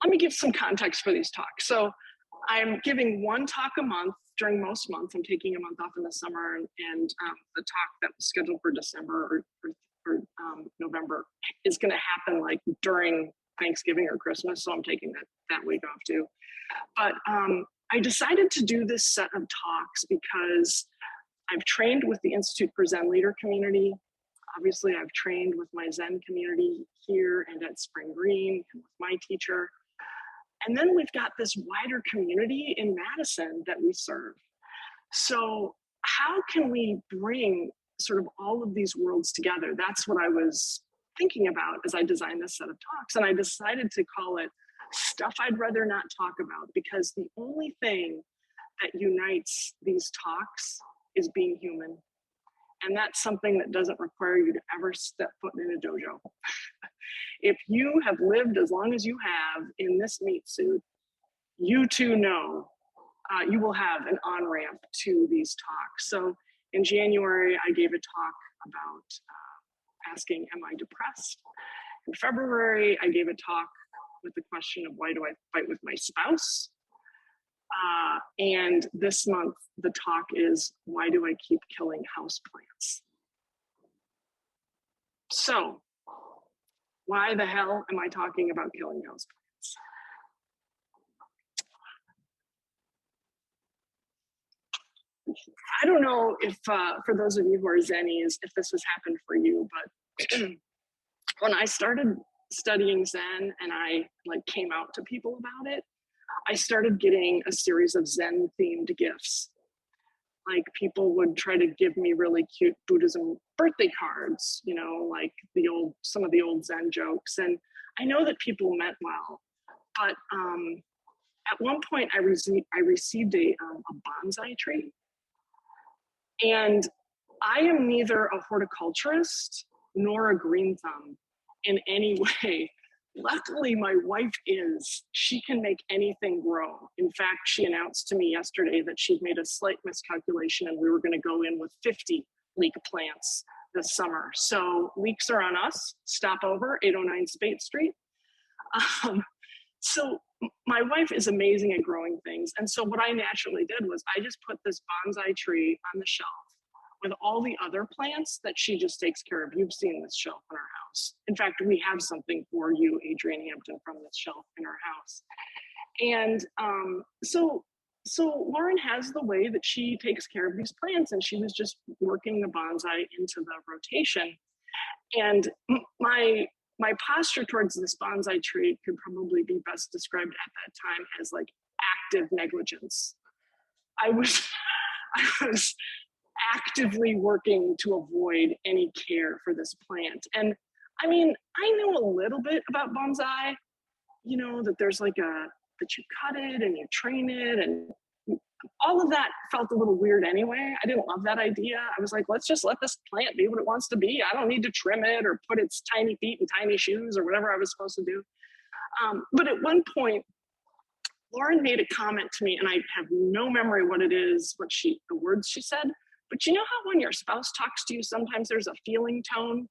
let me give some context for these talks. So I'm giving one talk a month during most months. I'm taking a month off in the summer, and the talk that was scheduled for December or November is going to happen like during Thanksgiving or Christmas. So I'm taking that week off too. But I decided to do this set of talks because I've trained with the Institute for Zen Leader community. Obviously, I've trained with my Zen community here and at Spring Green and with my teacher. And then we've got this wider community in Madison that we serve. So how can we bring sort of all of these worlds together? That's what I was thinking about as I designed this set of talks. And I decided to call it Stuff I'd Rather Not Talk About, because the only thing that unites these talks is being human. And that's something that doesn't require you to ever step foot in a dojo. If you have lived as long as you have in this meat suit, you too know you will have an on-ramp to these talks. So in January, I gave a talk about asking, am I depressed? In February, I gave a talk with the question of why do I fight with my spouse? And this month, the talk is, why do I keep killing houseplants? So, why the hell am I talking about killing houseplants? I don't know if, for those of you who are Zennies, if this has happened for you, but when I started studying Zen and I came out to people about it, I started getting a series of Zen themed gifts. Like people would try to give me really cute Buddhism birthday cards, you know, like some of the old Zen jokes. And I know that people meant well, but at one point I received a bonsai tree. And I am neither a horticulturist nor a green thumb in any way. Luckily, my wife is. She can make anything grow. In fact, she announced to me yesterday that she'd made a slight miscalculation and we were going to go in with 50 leek plants this summer. So leeks are on us. Stop over, 809 Spate Street. So my wife is amazing at growing things. And so what I naturally did was I just put this bonsai tree on the shelf with all the other plants that she just takes care of. You've seen this shelf in our house. In fact, we have something for you, Adrienne Hampton, from this shelf in our house. And so Lauren has the way that she takes care of these plants, and she was just working the bonsai into the rotation. And my posture towards this bonsai tree could probably be best described at that time as like active negligence. I was actively working to avoid any care for this plant. And I mean, I knew a little bit about bonsai, you know, that there's that you cut it and you train it, and all of that felt a little weird anyway. I didn't love that idea. I was like, let's just let this plant be what it wants to be. I don't need to trim it or put its tiny feet in tiny shoes or whatever I was supposed to do. But at one point, Lauren made a comment to me, and I have no memory what it is, the words she said. But you know how when your spouse talks to you, sometimes there's a feeling tone?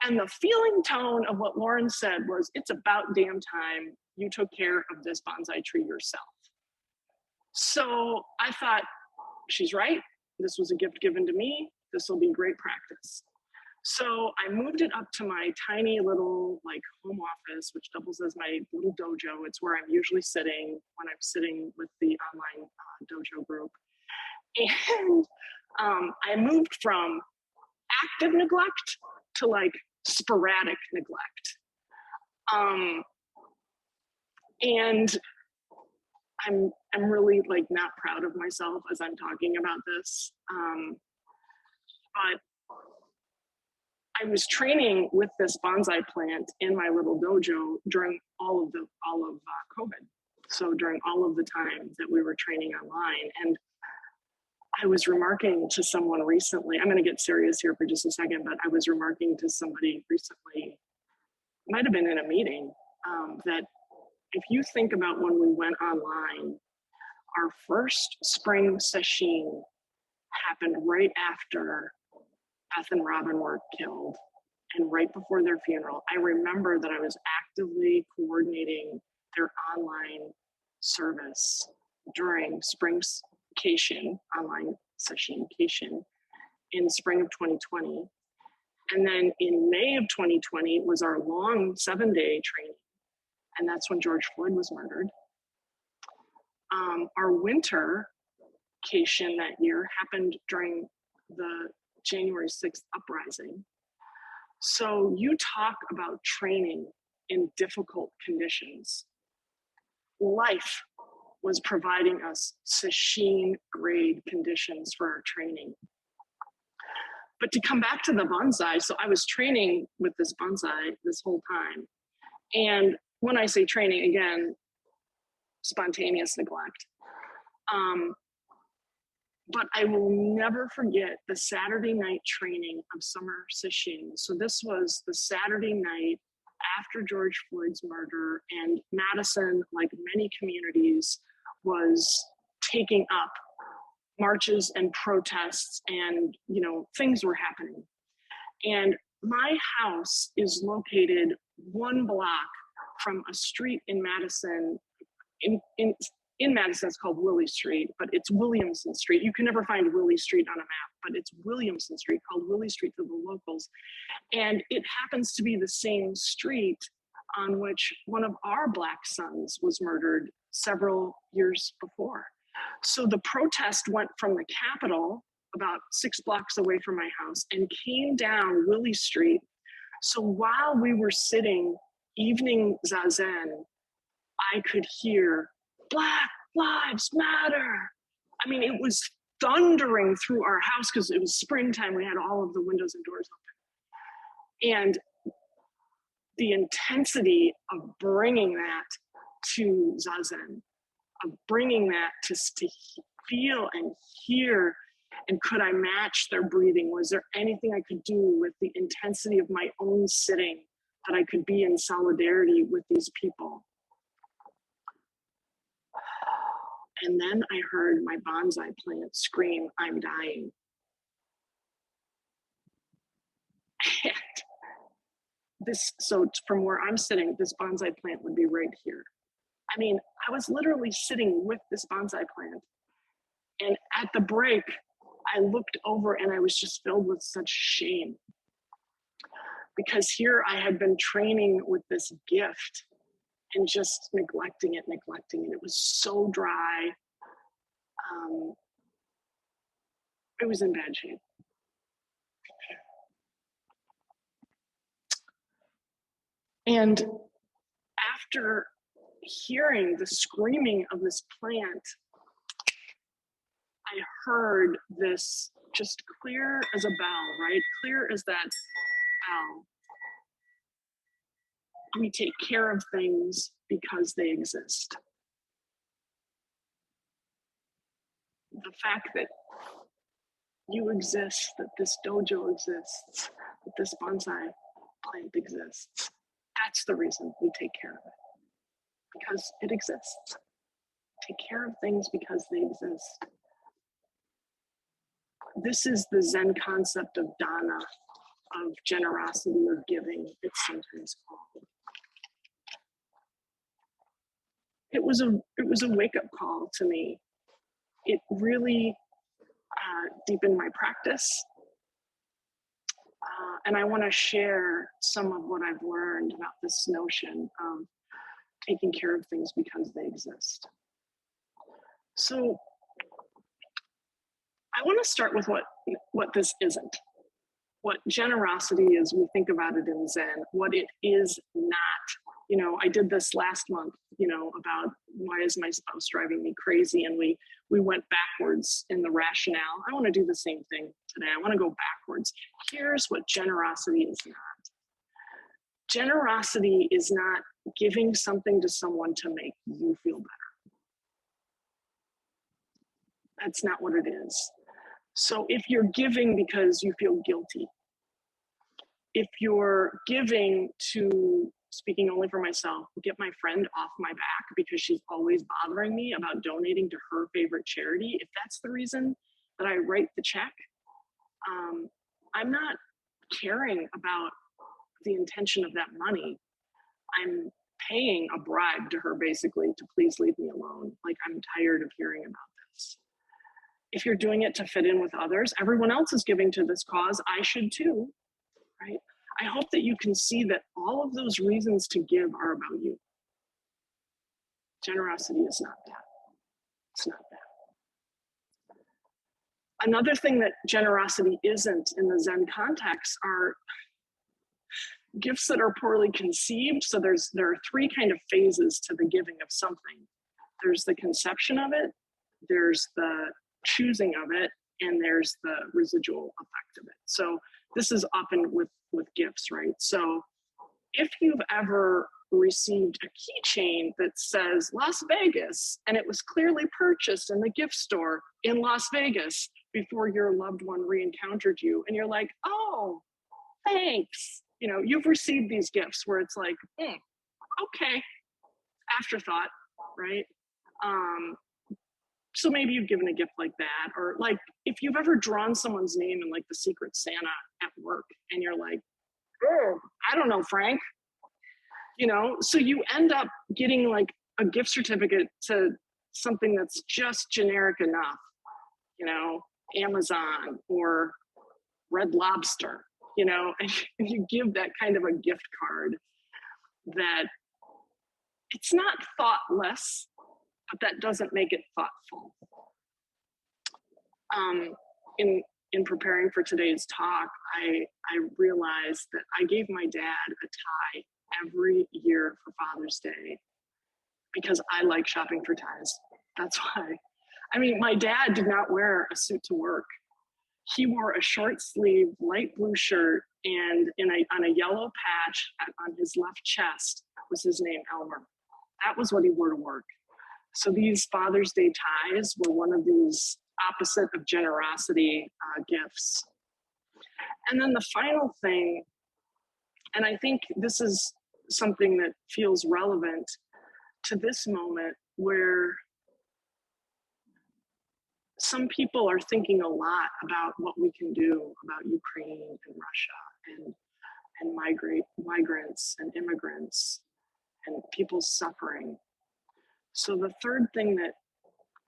And the feeling tone of what Lauren said was, it's about damn time you took care of this bonsai tree yourself. So I thought, she's right. This was a gift given to me. This will be great practice. So I moved it up to my tiny little home office, which doubles as my little dojo. It's where I'm usually sitting when I'm sitting with the online dojo group. And I moved from active neglect to sporadic neglect. And I'm really not proud of myself as I'm talking about this. But I was training with this bonsai plant in my little dojo during all of COVID. So during all of the time that we were training online. And I was remarking to someone recently, I'm going to get serious here for just a second, but I was remarking to somebody recently, might have been in a meeting, that if you think about when we went online, our first spring session happened right after Beth and Robin were killed and right before their funeral. I remember that I was actively coordinating their online service during spring vacation, online session vacation in spring of 2020. And then in May of 2020 was our long 7-day training. And that's when George Floyd was murdered. Our winter vacation that year happened during the January 6th uprising. So you talk about training in difficult conditions. Life was providing us sashimi grade conditions for our training. But to come back to the bonsai, so I was training with this bonsai this whole time. And when I say training, again, spontaneous neglect. But I will never forget the Saturday night training of summer sashimi. So this was the Saturday night after George Floyd's murder, and Madison, like many communities, was taking up marches and protests, and things were happening. And my house is located 1 block from a street in Madison. In Madison, it's called Willie Street, but it's Williamson Street. You can never find Willie Street on a map, but it's Williamson Street, called Willie Street to the locals. And it happens to be the same street on which one of our Black sons was murdered several years before. So the protest went from the Capitol, about 6 blocks away from my house, and came down Willie Street. So while we were sitting evening zazen, I could hear Black Lives Matter. I mean, it was thundering through our house because it was springtime. We had all of the windows and doors open. And the intensity of bringing that to zazen, of bringing that to feel and hear, and could I match their breathing? Was there anything I could do with the intensity of my own sitting that I could be in solidarity with these people? And then I heard my bonsai plant scream, "I'm dying." And so from where I'm sitting, this bonsai plant would be right here. I mean, I was literally sitting with this bonsai plant. And at the break, I looked over and I was just filled with such shame. Because here I had been training with this gift and just neglecting it. It was so dry. It was in bad shape. And after hearing the screaming of this plant, I heard this just clear as a bell, right? Clear as that bell. We take care of things because they exist. The fact that you exist, that this dojo exists, that this bonsai plant exists, that's the reason we take care of it. Because it exists. Take care of things because they exist. This is the Zen concept of dana, of generosity or giving, it's sometimes called. It was a wake-up call to me. It really deepened my practice. And I want to share some of what I've learned about this notion of taking care of things because they exist. So I want to start with what this isn't. What generosity is, we think about it in Zen, what it is not. I did this last month, about why is my spouse driving me crazy? And we went backwards in the rationale. I want to do the same thing today. I want to go backwards. Here's what generosity is not. Generosity is not giving something to someone to make you feel better. That's not what it is. So if you're giving because you feel guilty, if you're giving to, speaking only for myself, get my friend off my back because she's always bothering me about donating to her favorite charity, if that's the reason that I write the check, I'm not caring about the intention of that money. I'm paying a bribe to her basically to please leave me alone. Like, I'm tired of hearing about this. If you're doing it to fit in with others, everyone else is giving to this cause, I should too, right? I hope that you can see that all of those reasons to give are about you. Generosity is not that. It's not that. Another thing that generosity isn't in the Zen context are gifts that are poorly conceived. So there are three kind of phases to the giving of something. There's the conception of it, there's the choosing of it, and there's the residual effect of it. So this is often with gifts, right? So if you've ever received a keychain that says Las Vegas, and it was clearly purchased in the gift store in Las Vegas before your loved one re-encountered you, and you're like, oh, thanks. You know, you've received these gifts where it's like, okay, afterthought, right? So maybe you've given a gift like that, or like if you've ever drawn someone's name in like the Secret Santa at work, and you're like, oh, I don't know, Frank. You know, so you end up getting like a gift certificate to something that's just generic enough, you know, Amazon or Red Lobster, you know, and you give that kind of a gift card that it's not thoughtless, but that doesn't make it thoughtful. In preparing for today's talk, I realized that I gave my dad a tie every year for Father's Day because I like shopping for ties. That's why. I mean, my dad did not wear a suit to work. He wore a short sleeve, light blue shirt, and on a yellow patch on his left chest was his name, Elmer. That was what he wore to work. So these Father's Day ties were one of these opposite of generosity gifts. And then the final thing, and I think this is something that feels relevant to this moment, where some people are thinking a lot about what we can do about Ukraine and Russia and migrants and immigrants and people suffering. So the third thing that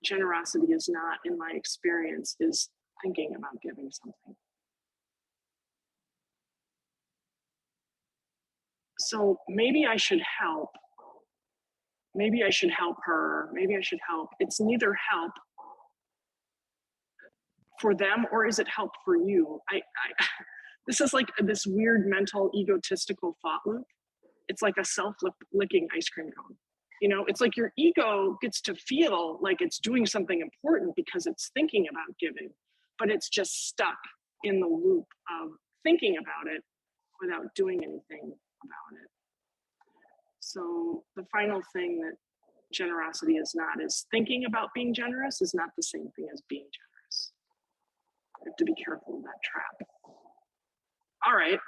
generosity is not, in my experience, is thinking about giving something. So maybe I should help. Maybe I should help her. Maybe I should help. It's neither help for them, or is it help for you? This is like this weird mental egotistical thought loop. It's like a self-licking ice cream cone. You know, it's like your ego gets to feel like it's doing something important because it's thinking about giving, but it's just stuck in the loop of thinking about it without doing anything about it. So the final thing that generosity is not is thinking about being generous is not the same thing as being generous. You have to be careful of that trap. All right.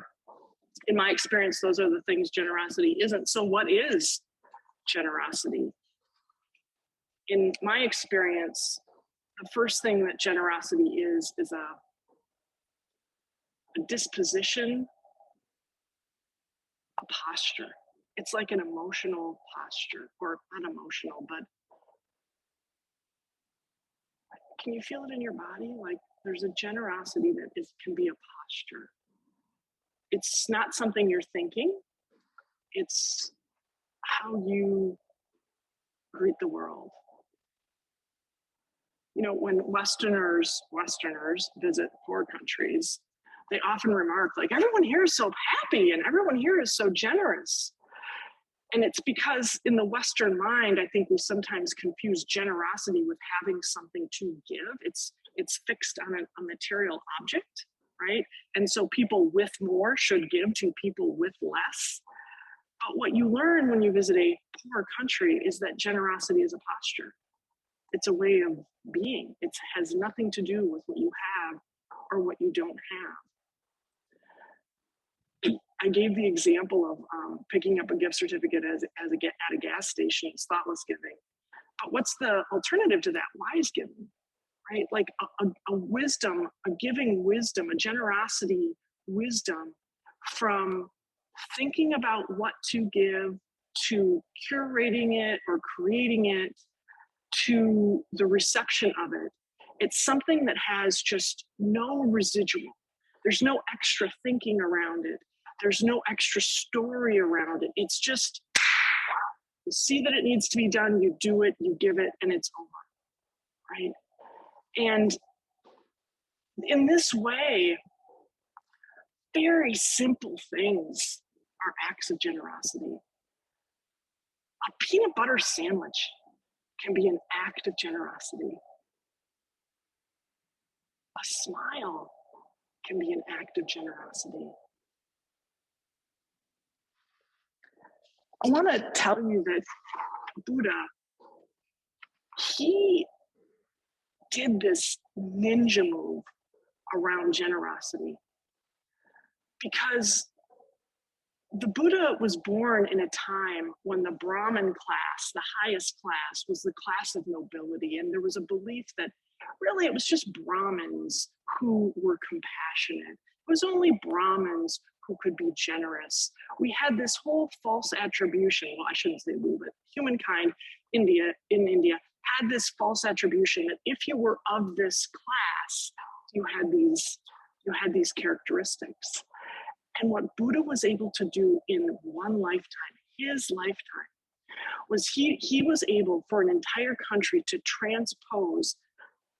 In my experience, those are the things generosity isn't. So what is generosity? In my experience, the first thing that generosity is a disposition, a posture. It's like an emotional posture, or not emotional, but can you feel it in your body? Like there's a generosity that can be a posture. It's not something you're thinking. It's how you greet the world. You know, when Westerners visit poor countries, they often remark like, everyone here is so happy and everyone here is so generous. And it's because in the Western mind, I think we sometimes confuse generosity with having something to give. It's fixed on a material object, right? And so people with more should give to people with less. But what you learn when you visit a poor country is that generosity is a posture. It's a way of being. It has nothing to do with what you have or what you don't have. I gave the example of picking up a gift certificate at a gas station. It's thoughtless giving. But what's the alternative to that? Wise giving, right? Like a wisdom, a giving wisdom, a generosity wisdom from thinking about what to give to curating it or creating it to the reception of it. It's something that has just no residual. There's no extra thinking around it. There's no extra story around it. It's just, you see that it needs to be done, you do it, you give it, and it's over, right? And in this way, very simple things are acts of generosity. A peanut butter sandwich can be an act of generosity. A smile can be an act of generosity. I want to tell you that Buddha, he did this ninja move around generosity because the Buddha was born in a time when the Brahmin class, the highest class, was the class of nobility. And there was a belief that really it was just Brahmins who were compassionate. It was only Brahmins who could be generous. We had this whole false attribution, well, I shouldn't say we, but humankind in India had this false attribution that if you were of this class, you had these characteristics. And what Buddha was able to do in one lifetime, his lifetime, was he was able for an entire country to transpose,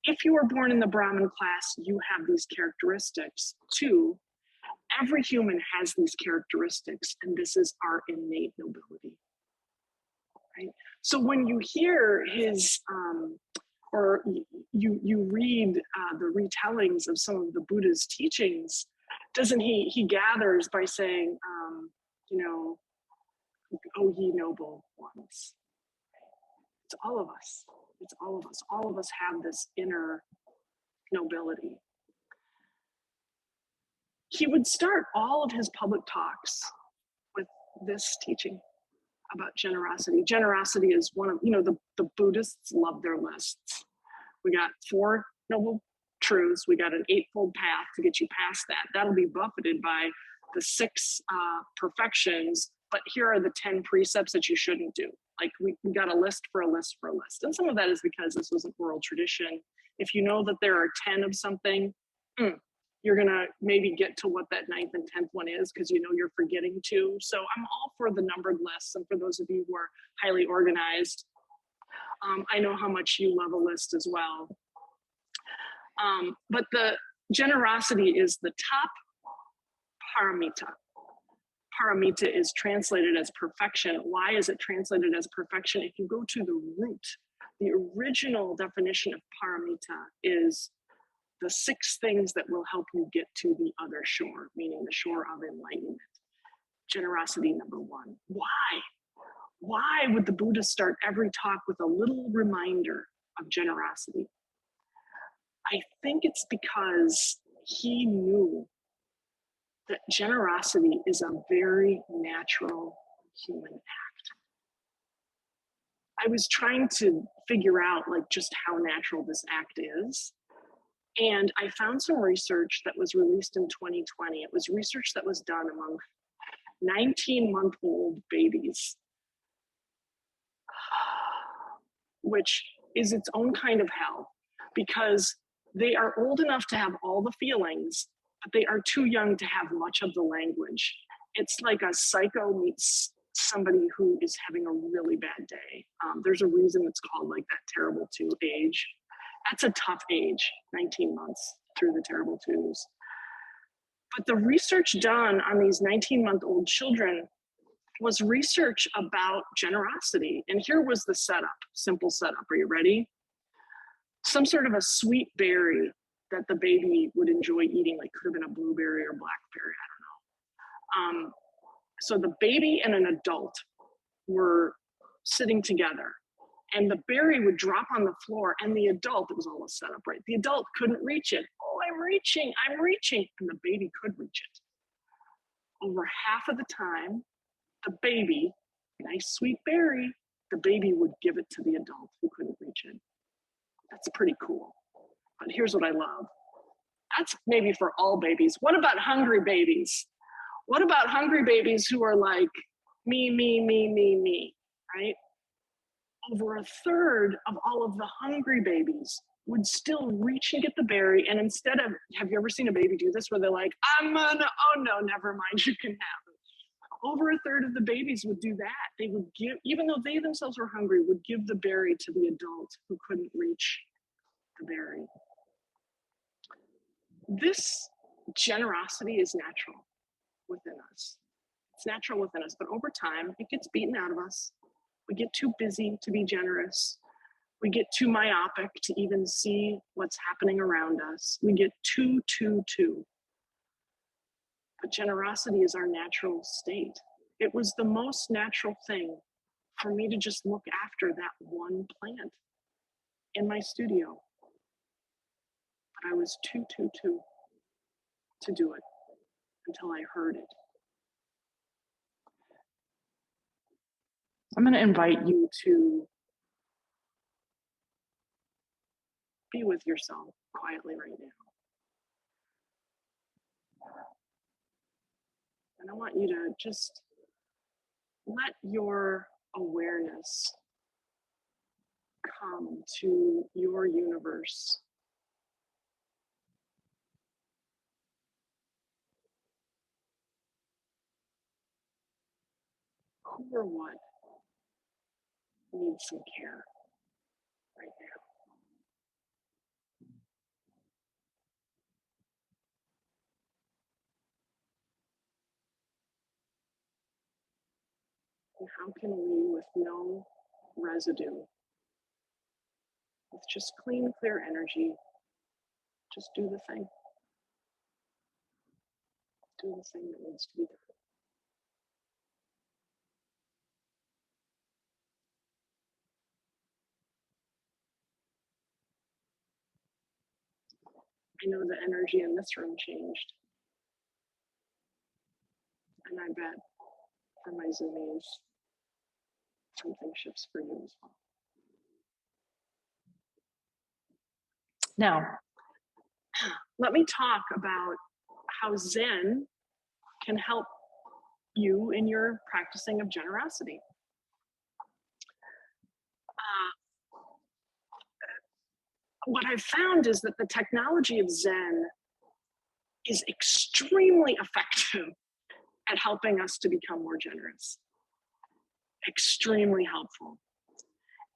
if you were born in the Brahmin class, you have these characteristics. Two, every human has these characteristics, and this is our innate nobility. Right? So when you hear his, or you read the retellings of some of the Buddha's teachings, doesn't he gathers by saying, oh, ye noble ones. It's all of us. It's all of us. All of us have this inner nobility. He would start all of his public talks with this teaching about generosity. Generosity is one of, the Buddhists love their lists. We got 4 noble truths. We got an 8-fold path to get you past that. That'll be buffeted by the 6 perfections, but here are the 10 precepts that you shouldn't do. Like we got a list for a list for a list. And some of that is because this was an oral tradition. If you know that there are 10 of something, you're gonna maybe get to what that 9th and 10th one is because you know you're forgetting 2. So I'm all for the numbered lists. And for those of you who are highly organized, I know how much you love a list as well. But the generosity is the top paramita. Paramita is translated as perfection. Why is it translated as perfection? If you go to the root, the original definition of paramita is the 6 things that will help you get to the other shore, meaning the shore of enlightenment. Generosity number 1. Why? Why would the Buddha start every talk with a little reminder of generosity? I think it's because he knew that generosity is a very natural human act. I was trying to figure out just how natural this act is. And I found some research that was released in 2020. It was research that was done among 19-month-old babies, which is its own kind of hell because they are old enough to have all the feelings, but they are too young to have much of the language. It's like a psycho meets somebody who is having a really bad day. There's a reason it's called like that terrible 2 age. That's a tough age, 19 months through the terrible 2s. But the research done on these 19-month-old children was research about generosity. And here was the setup, simple setup. Are you ready? Some sort of a sweet berry that the baby would enjoy eating, like could have been a blueberry or blackberry, I don't know. So the baby and an adult were sitting together and the berry would drop on the floor and the adult, it was all a setup, right? The adult couldn't reach it. Oh, I'm reaching. And the baby could reach it. Over half of the time, the baby, nice sweet berry, the baby would give it to the adult who couldn't reach it. That's pretty cool. But here's what I love. That's maybe for all babies. What about hungry babies? What about hungry babies who are like, me, right? Over a third of all of the hungry babies would still reach and get the berry. And instead of, have you ever seen a baby do this where they're like, oh no, never mind, you can have it. Over a third of the babies would do that. They would give, even though they themselves were hungry, would give the berry to the adult who couldn't reach the berry. This generosity is natural within us. It's natural within us, but over time, it gets beaten out of us. We get too busy to be generous. We get too myopic to even see what's happening around us. We get too. But generosity is our natural state. It was the most natural thing for me to just look after that one plant in my studio. But I was too to do it until I heard it. I'm going to invite you to be with yourself quietly right now. And I want you to just let your awareness come to your universe. Who or what needs some care right now? And how can we, with no residue, with just clean, clear energy, just do the thing? Do the thing that needs to be done. I know the energy in this room changed. And I bet for my Zoomies, something shifts for you as well. Now, let me talk about how Zen can help you in your practicing of generosity. What I've found is that the technology of Zen is extremely effective at helping us to become more generous. Extremely helpful.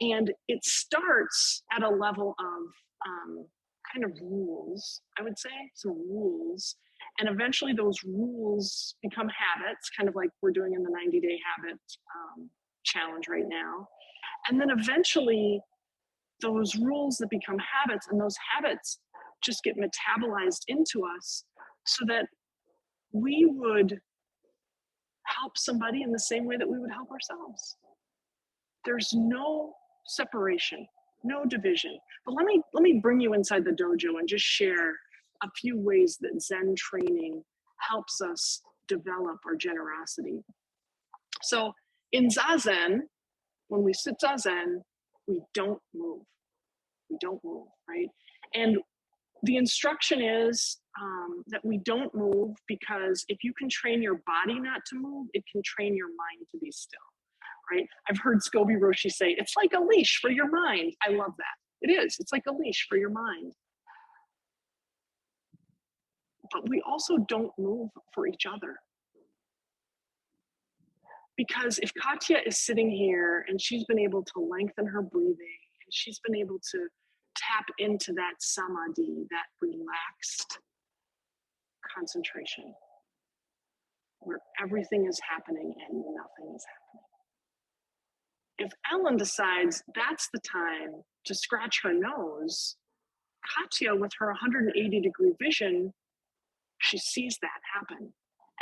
And it starts at a level of kind of rules, I would say, some rules. And eventually those rules become habits, kind of like we're doing in the 90-day habit challenge right now. And then eventually those rules that become habits, and those habits just get metabolized into us so that we would help somebody in the same way that we would help ourselves. There's no separation, no division. But let me bring you inside the dojo and just share a few ways that Zen training helps us develop our generosity. So in Zazen, when we sit Zazen, we don't move. We don't move, right? And the instruction is that we don't move because if you can train your body not to move, it can train your mind to be still, right? I've heard Scobie Roshi say, it's like a leash for your mind. I love that. It is. It's like a leash for your mind. But we also don't move for each other. Because if Katya is sitting here and she's been able to lengthen her breathing and she's been able to tap into that samadhi, that relaxed concentration, where everything is happening and nothing is happening. If Ellen decides that's the time to scratch her nose, Katya, with her 180-degree vision, she sees that happen.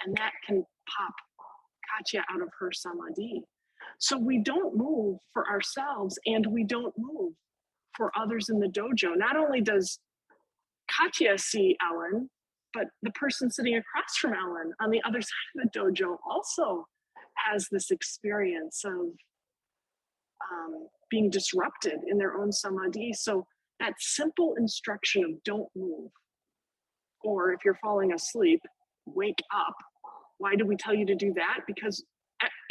And that can pop Katya out of her samadhi. So we don't move for ourselves and we don't move for others in the dojo. Not only does Katya see Ellen, but the person sitting across from Ellen on the other side of the dojo also has this experience of being disrupted in their own samadhi. So that simple instruction of don't move, or if you're falling asleep, wake up. Why do we tell you to do that? Because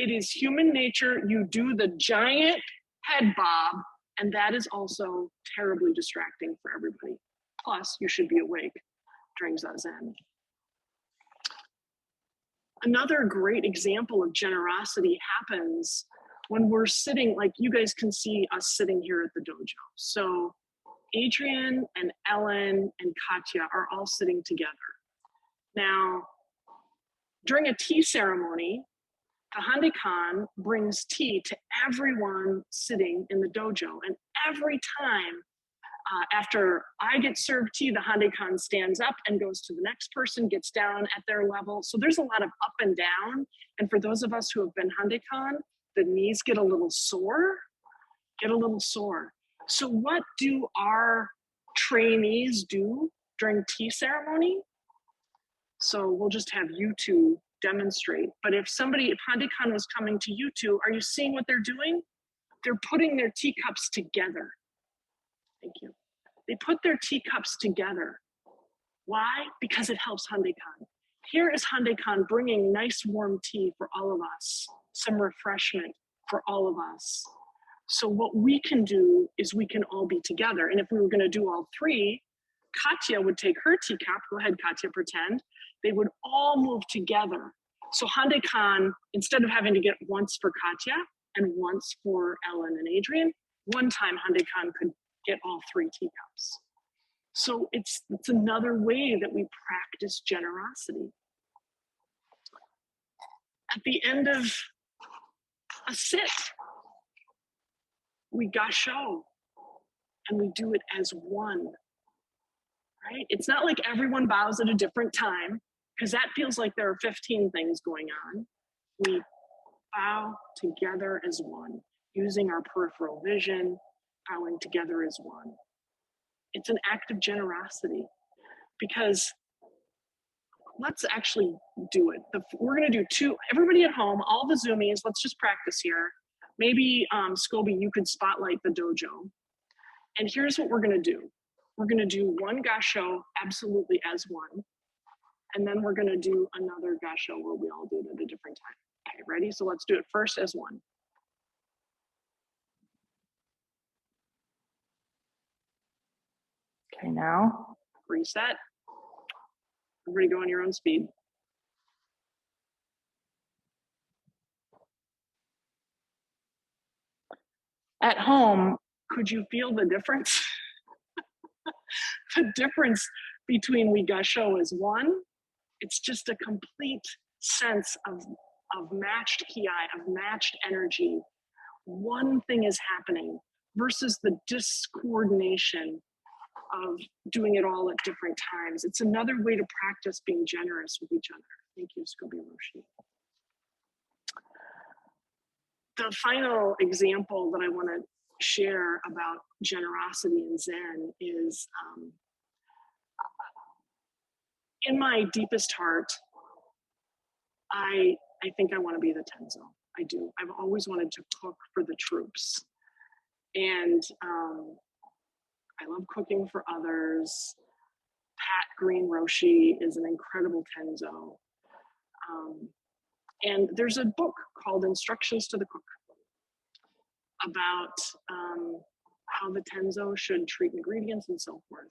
It is human nature. You do the giant head bob, and that is also terribly distracting for everybody. Plus, you should be awake during Zazen. Another great example of generosity happens when we're sitting, like you guys can see us sitting here at the dojo. So Adrian and Ellen and Katya are all sitting together. Now, during a tea ceremony, the Hande-kan brings tea to everyone sitting in the dojo. And every time after I get served tea, the Hande-kan stands up and goes to the next person, gets down at their level. So there's a lot of up and down. And for those of us who have been Hande-kan, the knees get a little sore, So what do our trainees do during tea ceremony? So we'll just have you two demonstrate. But if Hande-kan was coming to you two, are you seeing what they're doing? They're putting their teacups together. Thank you. They put their teacups together. Why? Because it helps Hande-kan. Here is Hande-kan bringing nice warm tea for all of us, some refreshment for all of us. So what we can do is we can all be together. And if we were going to do all three, Katya would take her teacup. Go ahead, Katya, pretend. They would all move together. So Hande-kan, instead of having to get once for Katya and once for Ellen and Adrian, one time Hande-kan could get all three teacups. So it's another way that we practice generosity. At the end of a sit, we gasho, and we do it as one, right? It's not like everyone bows at a different time, because that feels like there are 15 things going on. We bow together as one, using our peripheral vision, bowing together as one. It's an act of generosity, because let's actually do it. We're going to do two, everybody at home, all the Zoomies, let's just practice here. Maybe Scobie, you could spotlight the dojo. And here's what we're going to do. We're going to do one gasho absolutely as one. And then we're going to do another gasho where we all do it at a different time. Okay, ready? So let's do it first as one. Okay, now reset. Everybody go on your own speed. At home, could you feel the difference? The difference between we gasho as one, it's just a complete sense of matched ki, of matched energy. One thing is happening versus the discoordination of doing it all at different times. It's another way to practice being generous with each other. Thank you, Scobie Roshi. The final example that I want to share about generosity in Zen is in my deepest heart, I think I want to be the Tenzo. I do. I've always wanted to cook for the troops. And I love cooking for others. Pat Green Roshi is an incredible Tenzo. And there's a book called Instructions to the Cook about how the Tenzo should treat ingredients and so forth.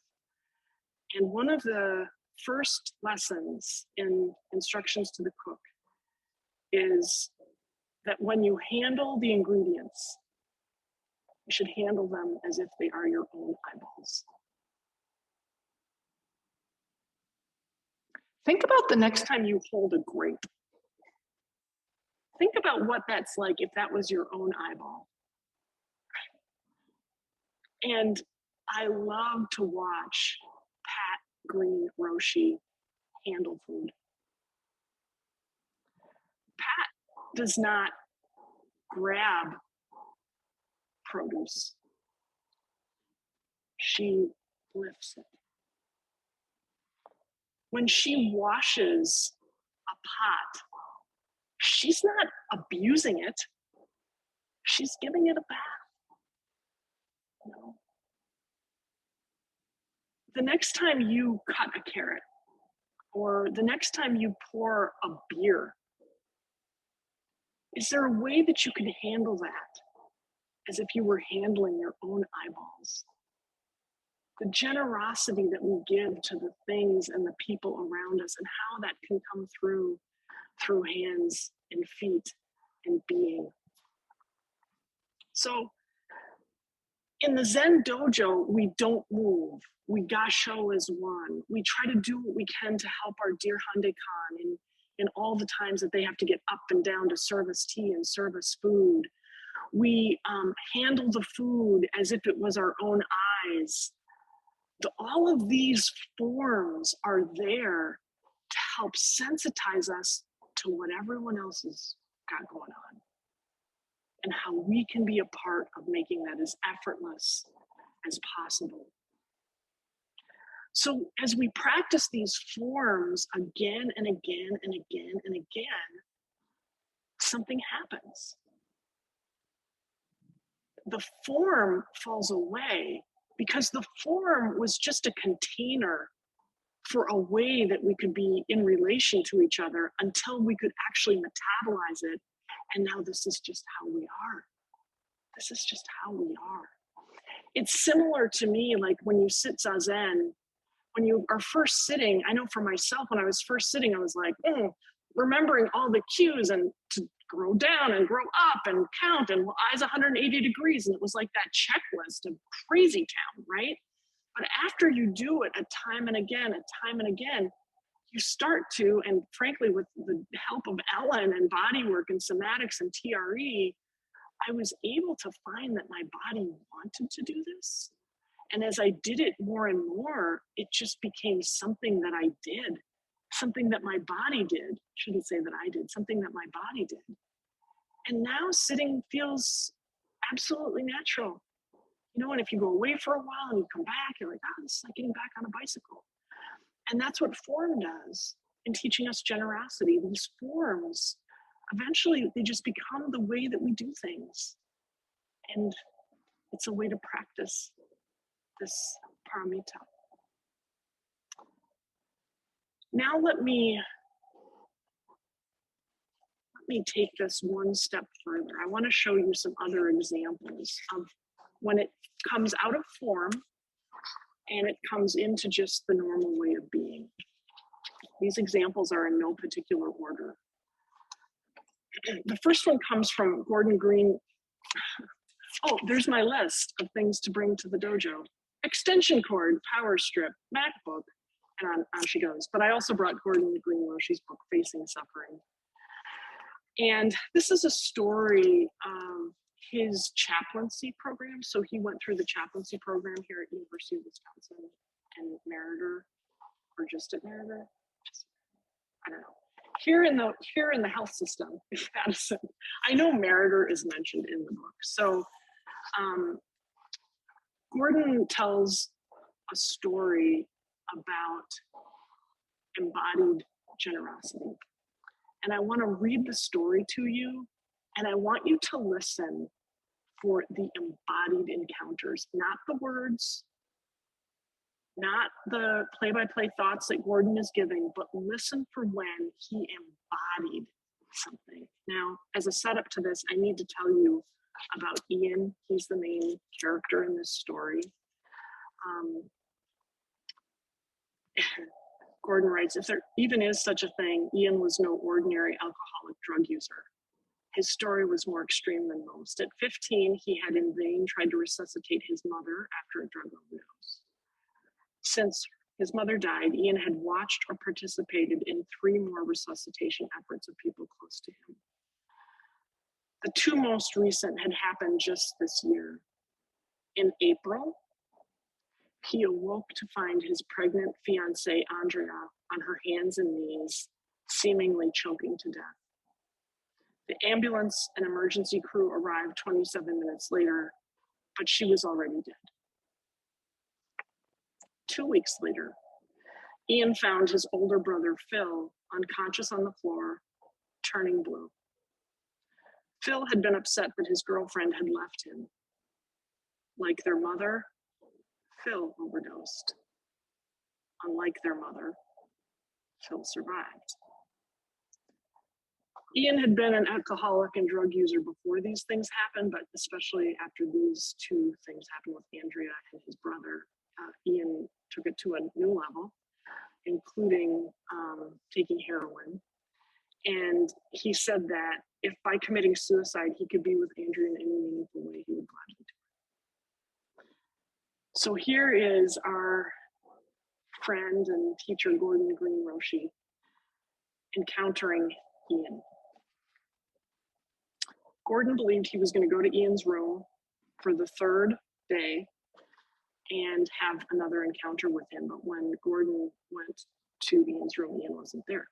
And one of the first lessons in Instructions to the Cook is that when you handle the ingredients, you should handle them as if they are your own eyeballs. Think about the next time you hold a grape. Think about what that's like if that was your own eyeball. And I love to watch Pat Green Roshi handle food. Pat does not grab produce. She lifts it. When she washes a pot, she's not abusing it. She's giving it a bath. No. The next time you cut a carrot, or the next time you pour a beer, Is there a way that you can handle that as if you were handling your own eyeballs? The generosity that we give to the things and the people around us, and how that can come through hands and feet and being. So in the Zen dojo, we don't move. We gasho as one. We try to do what we can to help our dear Hande-kan in all the times that they have to get up and down to service tea and service food. We handle the food as if it was our own eyes. All of these forms are there to help sensitize us to what everyone else has got going on, and how we can be a part of making that as effortless as possible. So as we practice these forms again and again and again and again, something happens. The form falls away, because the form was just a container for a way that we could be in relation to each other until we could actually metabolize it. And now this is just how we are. This is just how we are. It's similar to me, like when you sit Zazen, when you are first sitting, I know for myself, when I was first sitting, I was like, remembering all the cues and to grow down and grow up and count and eyes 180 degrees. And it was like that checklist of crazy town, right? But after you do it a time and again, you start to, and frankly, with the help of Ellen and body work and somatics and TRE, I was able to find that my body wanted to do this. And as I did it more and more, it just became something that I did, something that my body did. Shouldn't say that I did, something that my body did. And now sitting feels absolutely natural. You know, and if you go away for a while and you come back, you're like, this is like getting back on a bicycle. And that's what form does in teaching us generosity. These forms, eventually they just become the way that we do things. And it's a way to practice this paramita. Now let me take this one step further. I want to show you some other examples of when it comes out of form and it comes into just the normal way of being. These examples are in no particular order. The first one comes from Gordon Green. Oh, there's my list of things to bring to the dojo. Extension cord, power strip, MacBook, and on she goes. But I also brought Gordon Green Roshi's book, Facing Suffering. And this is a story of his chaplaincy program. So he went through the chaplaincy program here at University of Wisconsin and Meriter, or just at Meriter. I don't know. Here in the health system in Madison, I know Meriter is mentioned in the book. So Gordon tells a story about embodied generosity. And I want to read the story to you, and I want you to listen for the embodied encounters, not the words, not the play-by-play thoughts that Gordon is giving, but listen for when he embodied something. Now, as a setup to this, I need to tell you about Ian. He's the main character in this story. Gordon writes, if there even is such a thing, Ian was no ordinary alcoholic drug user. His story was more extreme than most. At 15, he had in vain tried to resuscitate his mother after a drug overdose. Since his mother died, Ian had watched or participated in 3 more resuscitation efforts of people close to him. The 2 most recent had happened just this year. In April, he awoke to find his pregnant fiancée, Andrea, on her hands and knees, seemingly choking to death. The ambulance and emergency crew arrived 27 minutes later, but she was already dead. 2 weeks later, Ian found his older brother, Phil, unconscious on the floor, turning blue. Phil had been upset that his girlfriend had left him. Like their mother, Phil overdosed. Unlike their mother, Phil survived. Ian had been an alcoholic and drug user before these things happened, but especially after these two things happened with Andrea and his brother, Ian took it to a new level, including taking heroin. And he said that if by committing suicide, he could be with Andrea in any meaningful way, he would gladly do it. So here is our friend and teacher, Gordon Green Roshi, encountering Ian. Gordon believed he was going to go to Ian's room for the third day and have another encounter with him. But when Gordon went to Ian's room, Ian wasn't there.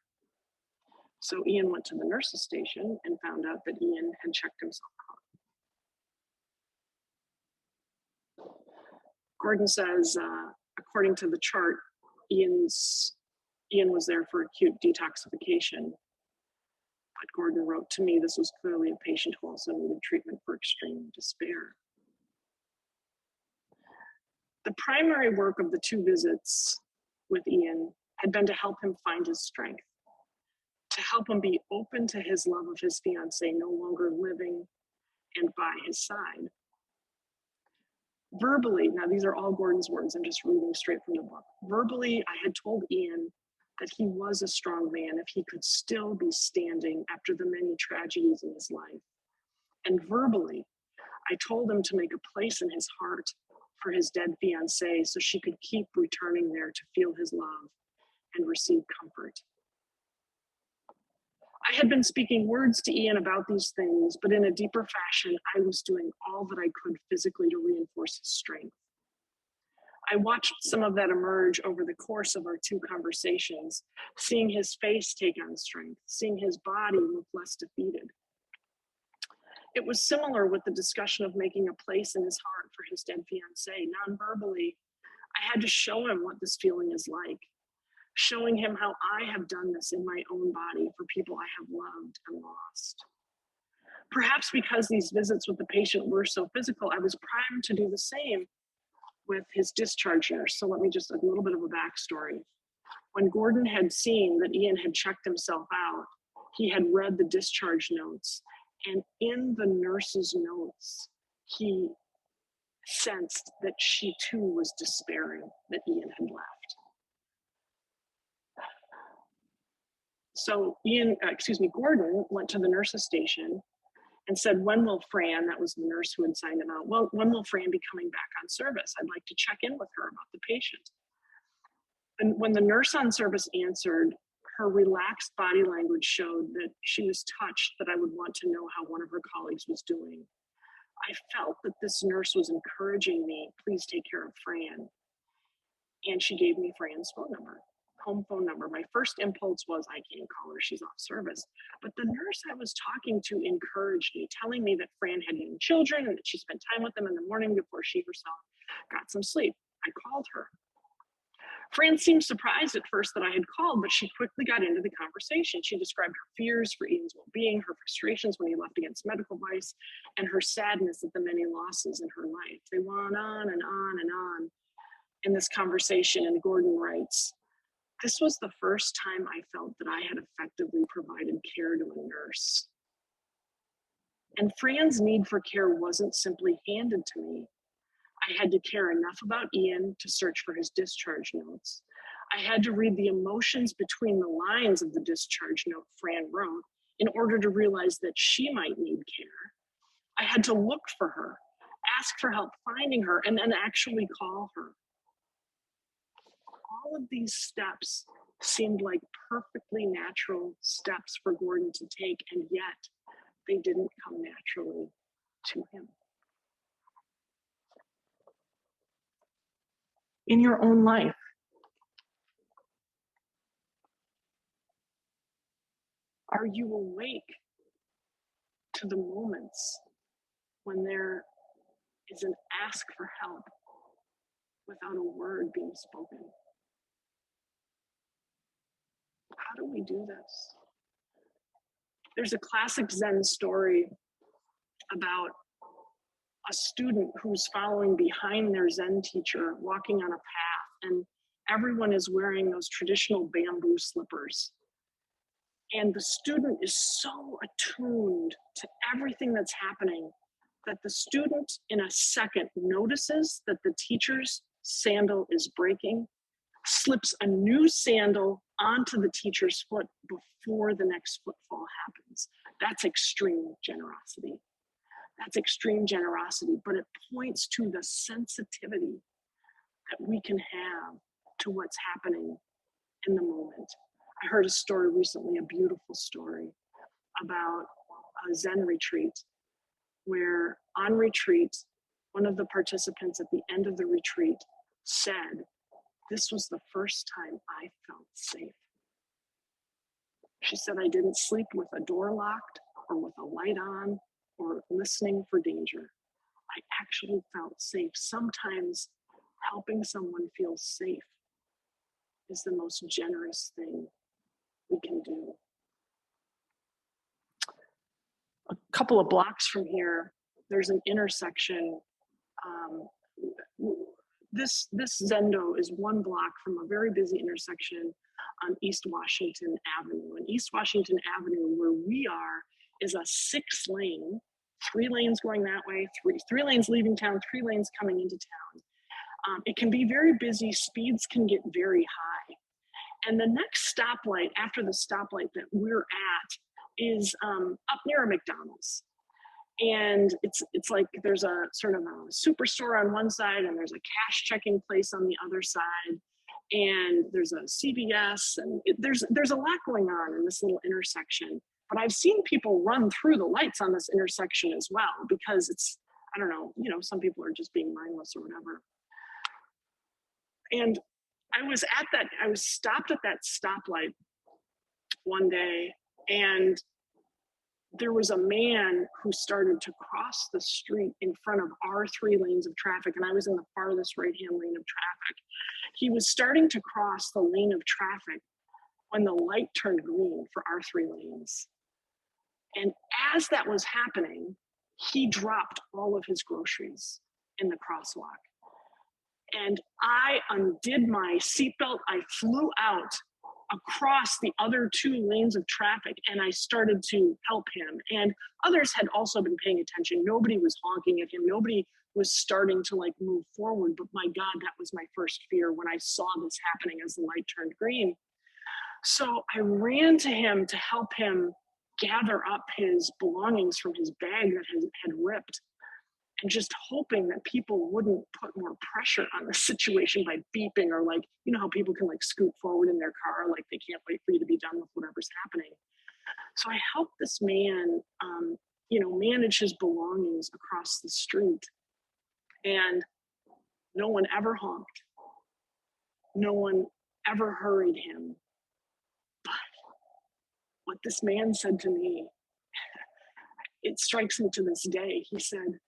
So Ian went to the nurse's station and found out that Ian had checked himself out. Gordon says, according to the chart, Ian was there for acute detoxification. But Gordon wrote to me, this was clearly a patient who also needed treatment for extreme despair. The primary work of the two visits with Ian had been to help him find his strength, to help him be open to his love of his fiancée no longer living and by his side. Verbally, now these are all Gordon's words, I'm just reading straight from the book. Verbally, I had told Ian that he was a strong man if he could still be standing after the many tragedies in his life. And verbally, I told him to make a place in his heart for his dead fiancée so she could keep returning there to feel his love and receive comfort. I had been speaking words to Ian about these things, but in a deeper fashion, I was doing all that I could physically to reinforce his strength. I watched some of that emerge over the course of our two conversations, seeing his face take on strength, seeing his body look less defeated. It was similar with the discussion of making a place in his heart for his dead fiancée. Non-verbally, I had to show him what this feeling is like, showing him how I have done this in my own body for people I have loved and lost. Perhaps because these visits with the patient were so physical, I was primed to do the same with his discharge nurse. So let me just, a little bit of a backstory. When Gordon had seen that Ian had checked himself out, he had read the discharge notes, and in the nurse's notes, he sensed that she too was despairing that Ian had left. So Gordon went to the nurse's station and said, when will Fran, that was the nurse who had signed him out, well, when will Fran be coming back on service? I'd like to check in with her about the patient. And when the nurse on service answered, her relaxed body language showed that she was touched that I would want to know how one of her colleagues was doing. I felt that this nurse was encouraging me, please take care of Fran. And she gave me Fran's phone number, home phone number. My first impulse was, I can't call her, she's off service. But the nurse I was talking to encouraged me, telling me that Fran had young children and that she spent time with them in the morning before she herself got some sleep. I called her. Fran seemed surprised at first that I had called, but she quickly got into the conversation. She described her fears for Ian's well-being, her frustrations when he left against medical advice, and her sadness at the many losses in her life. They went on and on and on in this conversation, and Gordon writes, this was the first time I felt that I had effectively provided care to a nurse. And Fran's need for care wasn't simply handed to me. I had to care enough about Ian to search for his discharge notes. I had to read the emotions between the lines of the discharge note Fran wrote in order to realize that she might need care. I had to look for her, ask for help finding her, and then actually call her. All of these steps seemed like perfectly natural steps for Gordon to take, and yet they didn't come naturally to him. In your own life, are you awake to the moments when there is an ask for help without a word being spoken? How do we do this? There's a classic Zen story about a student who's following behind their Zen teacher, walking on a path, and everyone is wearing those traditional bamboo slippers. And the student is so attuned to everything that's happening that the student in a second notices that the teacher's sandal is breaking, slips a new sandal onto the teacher's foot before the next footfall happens. That's extreme generosity. That's extreme generosity, but it points to the sensitivity that we can have to what's happening in the moment. I heard a story recently, a beautiful story about a Zen retreat where on retreat, one of the participants at the end of the retreat said, "This was the first time I felt safe." She said, "I didn't sleep with a door locked or with a light on or listening for danger. I actually felt safe." Sometimes helping someone feel safe is the most generous thing we can do. A couple of blocks from here, there's an intersection. This Zendo is one block from a very busy intersection on East Washington Avenue. And East Washington Avenue, where we are, is a 6-lane, 3 lanes going that way, three lanes leaving town, 3 lanes coming into town. It can be very busy, speeds can get very high. And the next stoplight after the stoplight that we're at is up near a McDonald's. And it's like there's a sort of a superstore on one side and there's a cash checking place on the other side. And there's a CVS and there's a lot going on in this little intersection. But I've seen people run through the lights on this intersection as well because it's, I don't know, some people are just being mindless or whatever. And I was stopped at that stoplight one day, and there was a man who started to cross the street in front of our 3 lanes of traffic, and I was in the farthest right-hand lane of traffic. He was starting to cross the lane of traffic when the light turned green for our 3 lanes. And as that was happening, he dropped all of his groceries in the crosswalk. And I undid my seatbelt. I flew out across the other 2 lanes of traffic and I started to help him. And others had also been paying attention. Nobody was honking at him. Nobody was starting to move forward. But my God, that was my first fear when I saw this happening as the light turned green. So I ran to him to help him gather up his belongings from his bag that had ripped. And just hoping that people wouldn't put more pressure on the situation by beeping or how people can scoot forward in their car, like they can't wait for you to be done with whatever's happening. So I helped this man, manage his belongings across the street. And no one ever honked. No one ever hurried him. But what this man said to me, it strikes me to this day. He said,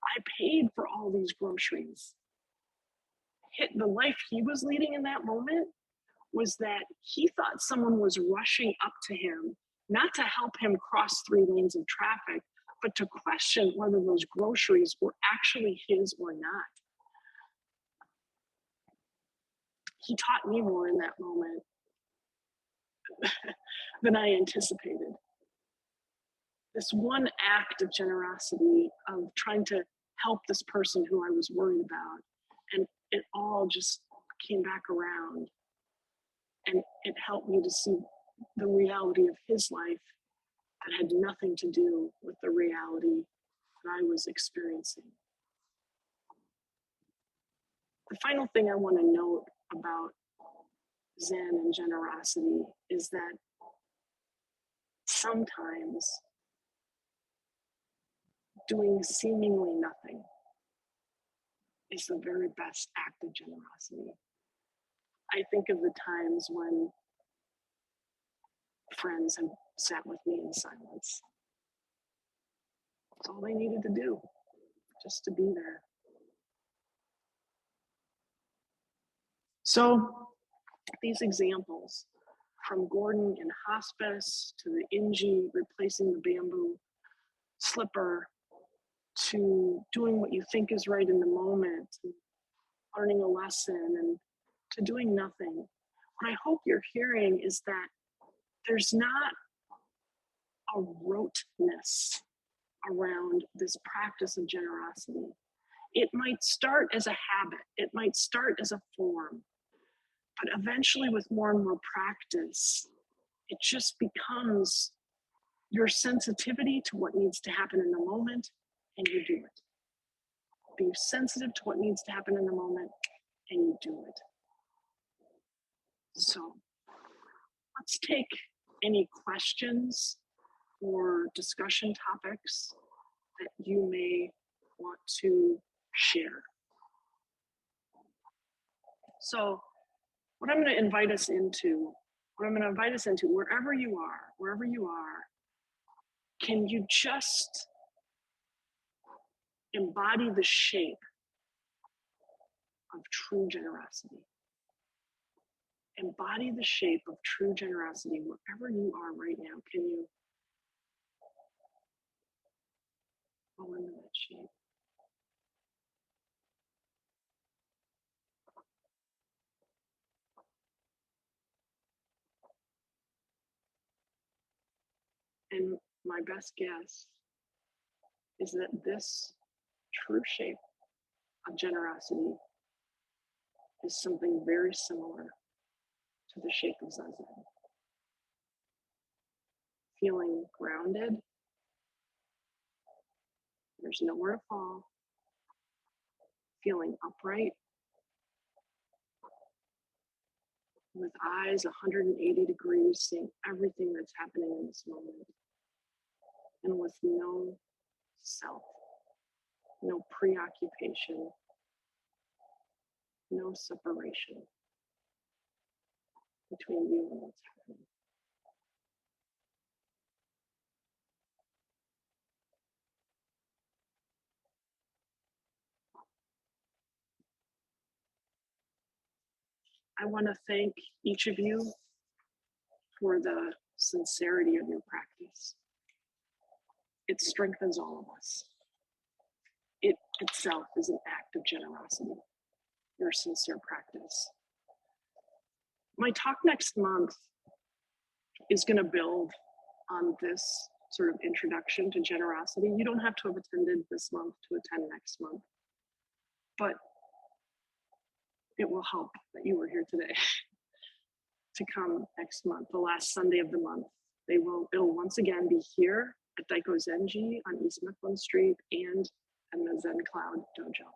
"I paid for all these groceries." The life he was leading in that moment was that he thought someone was rushing up to him, not to help him cross 3 lanes of traffic, but to question whether those groceries were actually his or not. He taught me more in that moment than I anticipated. This one act of generosity, of trying to help this person who I was worried about, and it all just came back around, and it helped me to see the reality of his life that had nothing to do with the reality that I was experiencing. The final thing I want to note about Zen and generosity is that sometimes doing seemingly nothing is the very best act of generosity. I think of the times when friends have sat with me in silence. That's all they needed to do, just to be there. So these examples, from Gordon in hospice to the Inji replacing the bamboo slipper, to doing what you think is right in the moment, and learning a lesson, and to doing nothing. What I hope you're hearing is that there's not a roteness around this practice of generosity. It might start as a habit, it might start as a form, but eventually with more and more practice, it just becomes your sensitivity to what needs to happen in the moment, and you do it. Be sensitive to what needs to happen in the moment, and you do it. So let's take any questions or discussion topics that you may want to share. So what I'm going to invite us into, wherever you are, can you just embody the shape of true generosity? Embody the shape of true generosity wherever you are right now. Can you go into that shape? And my best guess is that this true shape of generosity is something very similar to the shape of Zazen. Feeling grounded, there's nowhere to fall. Feeling upright, with eyes 180 degrees, seeing everything that's happening in this moment. And with no self, no preoccupation, no separation between you and what's happening. I want to thank each of you for the sincerity of your practice. It strengthens all of us. It itself is an act of generosity, your sincere practice. My talk next month is going to build on this sort of introduction to generosity. You don't have to have attended this month to attend next month, but it will help that you were here today to come next month, the last Sunday of the month. It'll once again be here at Daiko Zenji on East Mifflin Street and in the Zen Cloud Dojo.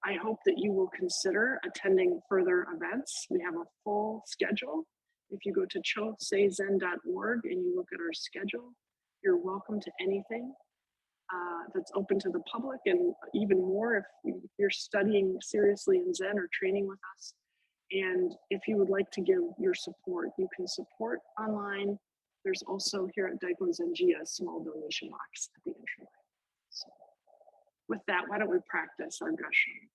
I hope that you will consider attending further events. We have a full schedule. If you go to choseizen.org and you look at our schedule, you're welcome to anything that's open to the public, and even more if you're studying seriously in Zen or training with us. And if you would like to give your support, you can support online. There's also here at Daiko Zenji a small donation box at the entryway. So with that, why don't we practice our Gassho?